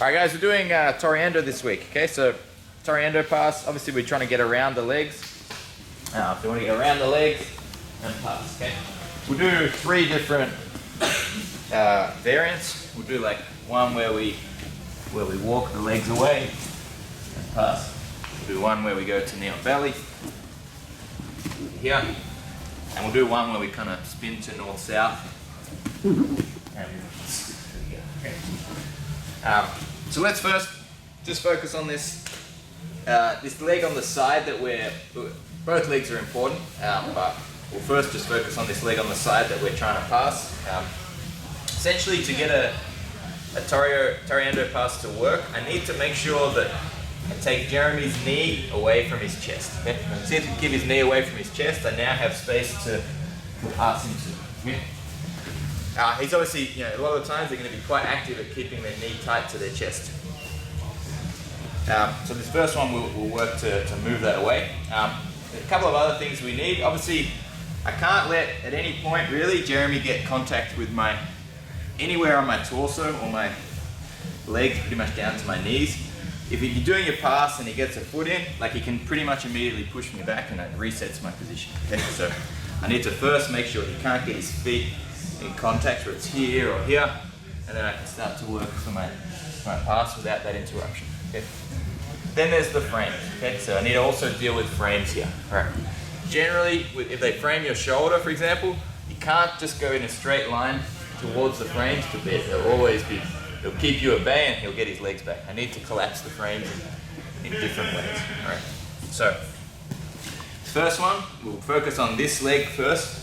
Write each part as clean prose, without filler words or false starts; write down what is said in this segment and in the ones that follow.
Alright guys, we're doing toreando this week, okay? So, toreando pass, obviously we're trying to get around the legs. If you want to get around the legs and pass, okay? We'll do 3 different variants. We'll do like one where we walk the legs away and pass. We'll do one where we go to knee on belly, here. And we'll do one where we kind of spin to north-south. So let's first just focus on this this leg on the side that both legs are important, but we'll first just focus on this leg on the side that we're trying to pass. Essentially, to get a toreando pass to work, I need to make sure that I take Jeremy's knee away from his chest. Okay? See if I keep his knee away from his chest, I now have space to pass into. Okay? He's obviously, a lot of the times they're going to be quite active at keeping their knee tight to their chest. So this first one will work to move that away. A couple of other things we need. Obviously, I can't let, at any point really, Jeremy get contact with anywhere on my torso or my legs, pretty much down to my knees. If you're doing your pass and he gets a foot in, he can pretty much immediately push me back and it resets my position. Okay? So I need to first make sure he can't get his feet in contact, where it's here or here, and then I can start to work for my pass without that interruption. Okay? Then there's the frames. Okay? So I need to also deal with frames here. All right. Generally, if they frame your shoulder, for example, you can't just go in a straight line towards the frames to bed. He'll keep you at bay and he'll get his legs back. I need to collapse the frames in different ways. All right. So, first one, we'll focus on this leg first.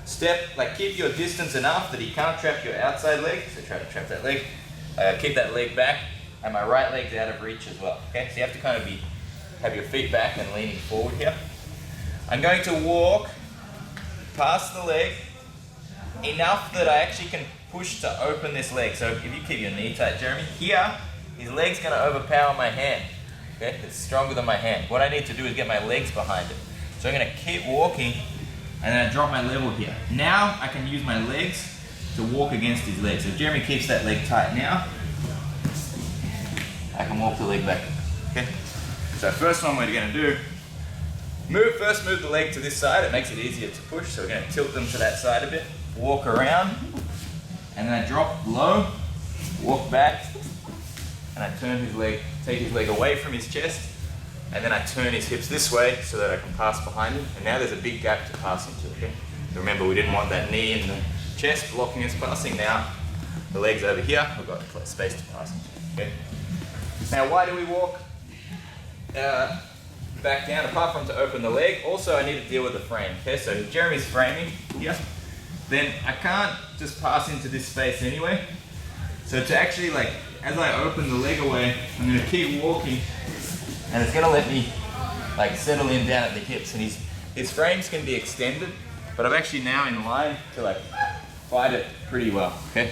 Step, keep your distance enough that he can't trap your outside leg. So try to trap that leg. Keep that leg back, and my right leg's out of reach as well. Okay, so you have to kind of have your feet back and leaning forward here. I'm going to walk past the leg enough that I actually can push to open this leg. So if you keep your knee tight, Jeremy, here, his leg's going to overpower my hand. Okay, it's stronger than my hand. What I need to do is get my legs behind it. So I'm going to keep walking. And then I drop my level here. Now I can use my legs to walk against his legs. So if Jeremy keeps that leg tight now, I can walk the leg back. Okay? So first one we're going to do, first move the leg to this side. It makes it easier to push. So we're going to tilt them to that side a bit. Walk around. And then I drop low, walk back, and I turn his leg, take his leg away from his chest. And then I turn his hips this way so that I can pass behind him. And now there's a big gap to pass into, okay? Remember, we didn't want that knee in the chest blocking us passing. Now, the leg's over here, we've got space to pass into, okay? Now, why do we walk back down? Apart from to open the leg, also I need to deal with the frame, okay? So if Jeremy's framing here, then I can't just pass into this space anyway. So to actually, as I open the leg away, I'm gonna keep walking, and it's going to let me settle in down at the hips, and his frames can be extended, but I'm actually now in line to fight it pretty well, okay?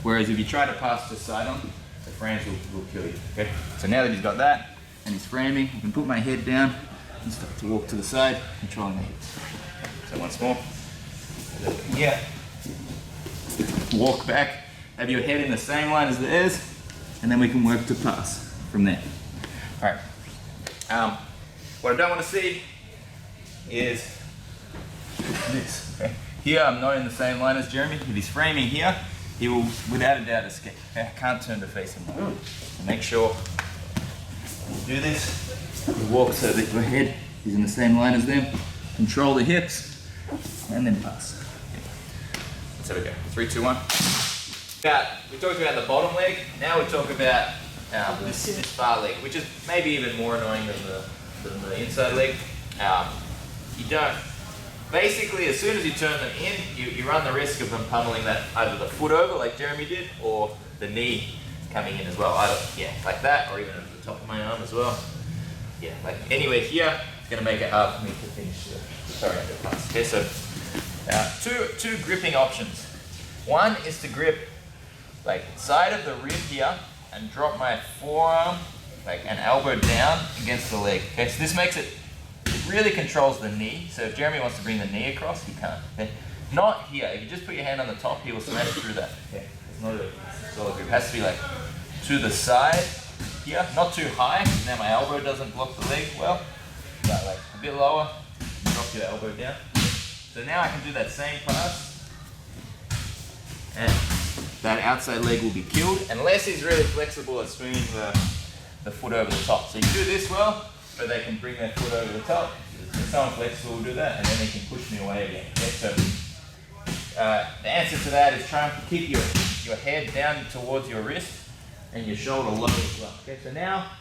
Whereas if you try to pass just side on, the frames will kill you, okay? So now that he's got that, and he's framing, I can put my head down and start to walk to the side, controlling the hips. So once more, yeah, walk back, have your head in the same line as theirs, and then we can work to pass from there. All right. What I don't want to see is this. Okay? Here I'm not in the same line as Jeremy. If he's framing here, he will without a doubt escape. Okay? I can't turn to face him. So make sure you do this. You walk so that your head is in the same line as them. Control the hips, and then pass. Okay. So we go. 3, 2, 1. We talked about the bottom leg. Now we talk about this far leg, which is maybe even more annoying than the inside leg. Basically, as soon as you turn them in, you run the risk of them pummeling that either the foot over like Jeremy did, or the knee coming in as well. Like that, or even at the top of my arm as well. Yeah, anywhere here, it's going to make it hard for me to finish the toreando pass. Okay, so two gripping options. One is to grip side of the rib here, and drop my forearm, an elbow down against the leg. Okay, so this makes it really controls the knee. So if Jeremy wants to bring the knee across, he can't. Okay? Not here. If you just put your hand on the top, he will smash through that. Okay, it's not a solid grip. It has to be to the side here, not too high, now my elbow doesn't block the leg well, but like a bit lower, drop your elbow down. So now I can do that same pass, and that outside leg will be killed, unless he's really flexible at swinging the foot over the top. So you can do this well, but they can bring their foot over the top. If someone flexible will do that, and then they can push me away again. Okay? So the answer to that is try and keep your head down towards your wrist and your shoulder low as well. Okay, so now,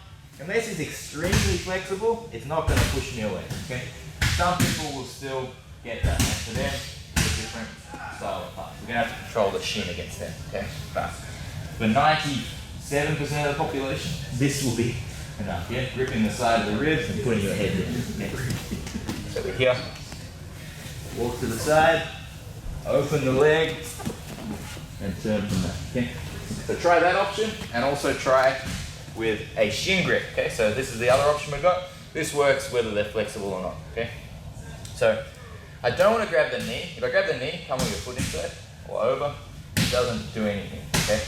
unless it's extremely flexible, it's not going to push me away. Okay, some people will still get that, and for them, it's a different style of pass. We're going to have to control the shin against them. Okay, but for 97% of the population, this will be enough. Yeah, gripping the side of the ribs and putting your head in. Okay. So we're here, walk to the side, open the leg, and turn from that. Okay. So try that option, and also try with a shin grip. Okay, so this is the other option we've got. This works whether they're flexible or not. Okay, so I don't want to grab the knee. If I grab the knee, come with your foot inside or over, it doesn't do anything. Okay,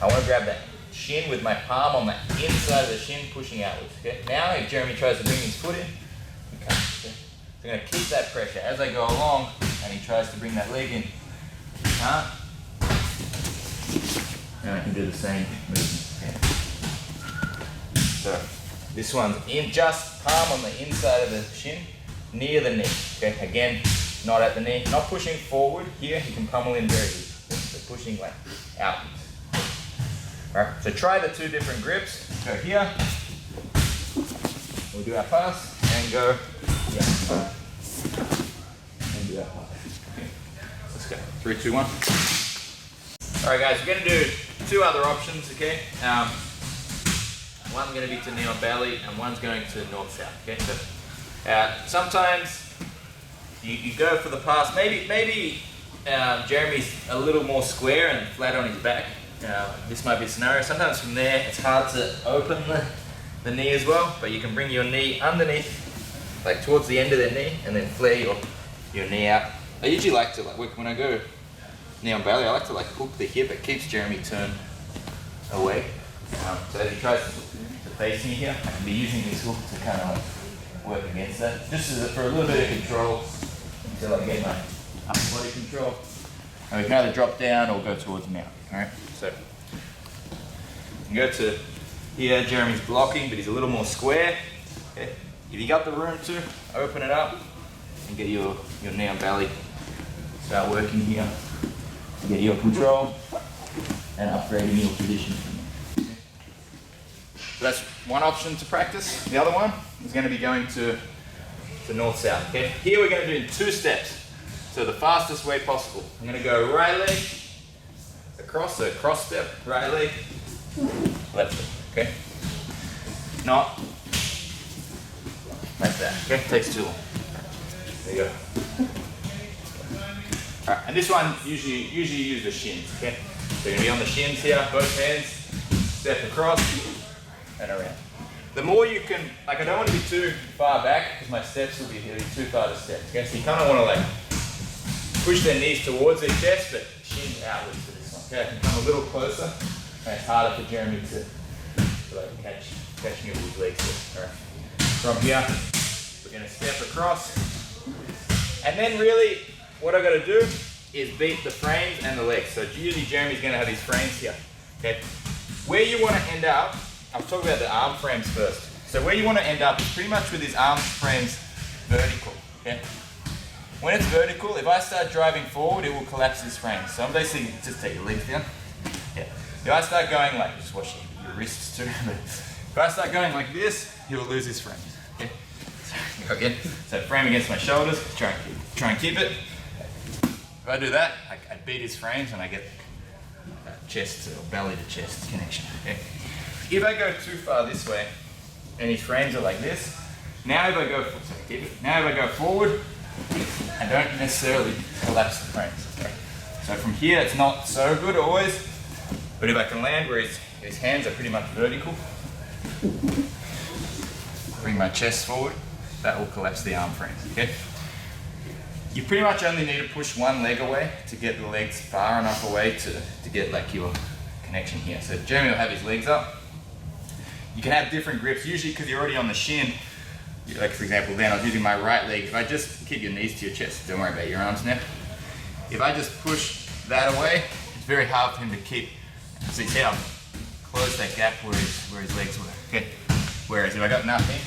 I want to grab that shin with my palm on the inside of the shin, pushing outwards. Okay, now if Jeremy tries to bring his foot in, okay. So I'm going to keep that pressure as I go along, and he tries to bring that leg in. He can't. And I can do the same movement. Okay. So this one's in, just palm on the inside of the shin, near the knee. Okay, again, not at the knee, not pushing forward. Here you can pummel in very easy. So pushing like outwards. Alright, so try the two different grips. Go here, we'll do our pass, and go here. And do our pass. Okay. Let's go. 3, 2, 1. Alright guys, we're going to do two other options, okay? One's going to be to knee on belly, and one's going to north-south, okay? So, sometimes you go for the pass, maybe Jeremy's a little more square and flat on his back. This might be a scenario. Sometimes from there, it's hard to open the knee as well, but you can bring your knee underneath, like towards the end of the knee, and then flare your knee out. I usually like to, like when I go knee on belly, I like to like hook the hip. It keeps Jeremy turned away. So as he tries to face me here, I can be using this hook to kind of like work against that. Just for a little bit of control until I get my upper body control. And we can either drop down or go towards mount. Alright, so you can go to here, Jeremy's blocking, but he's a little more square. Okay. If you got the room to, open it up and get your knee on belly. Start working here. Get your control and upgrading your position. So that's one option to practice. The other one is going to be going to north-south. Okay? Here we're going to do in 2 steps. So the fastest way possible. I'm going to go right leg, across, so cross step, right leg, left leg. Okay? Not like that. Okay? Takes too long. There you go. Alright, and this one usually you use the shins, okay? So you're going to be on the shins here, both hands, step across and around. The more you can, like I don't want to be too far back because my steps will be too far to step, okay? So you kind of want to like push their knees towards their chest, but shins outwards for this one, okay? I can come a little closer, and it's harder for Jeremy to like catch me with his legs here. Alright, from here, we're going to step across, and then really, what I've got to do is beat the frames and the legs. So usually Jeremy's going to have his frames here. Okay. Where you want to end up, I'll talk about the arm frames first. So where you want to end up is pretty much with his arm frames vertical. Okay. When it's vertical, if I start driving forward, it will collapse his frames. So I'm basically just take your legs down. Yeah. If I start going like, just watch your wrists too. But if I start going like this, he will lose his frames. Okay. So go again. So frame against my shoulders. Try and keep it. If I do that, I beat his frames and I get chest or belly to chest connection. Okay? If I go too far this way and his frames are like this, now if I go forward, I don't necessarily collapse the frames. Okay? So from here it's not so good always, but if I can land where his hands are pretty much vertical, bring my chest forward, that will collapse the arm frames. Okay? You pretty much only need to push one leg away to get the legs far enough away to get like your connection here. So Jeremy will have his legs up. You can have different grips, usually because you're already on the shin. Like for example, then I was using my right leg. If I just keep your knees to your chest, don't worry about your arms now. If I just push that away, it's very hard for him to keep. See how close that gap where his legs were. Okay. Whereas if I got nothing,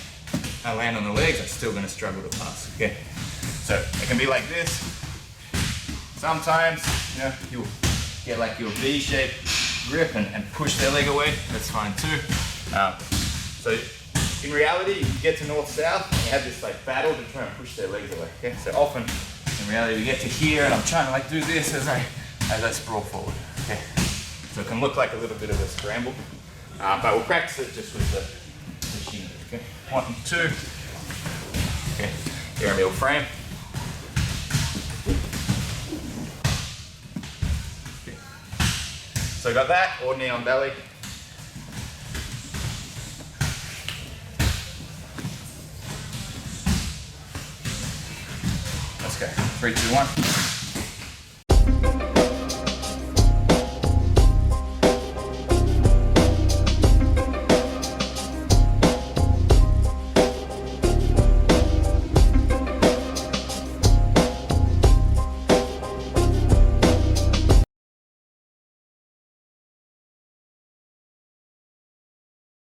I land on the legs, I'm still going to struggle to pass. Okay. So it can be like this. Sometimes, you know, you'll get like your V-shaped grip and push their leg away. That's fine too. So in reality, you get to north-south and you have this like battle to try and push their legs away. Okay. So often, in reality, we get to here and I'm trying to like do this as I sprawl forward. Okay. So it can look like a little bit of a scramble, but we'll practice it just with the shin. Okay. 1 and 2. Okay. Jeremy will frame. Okay. So got that, or knee on belly. Let's go. 3, 2, 1.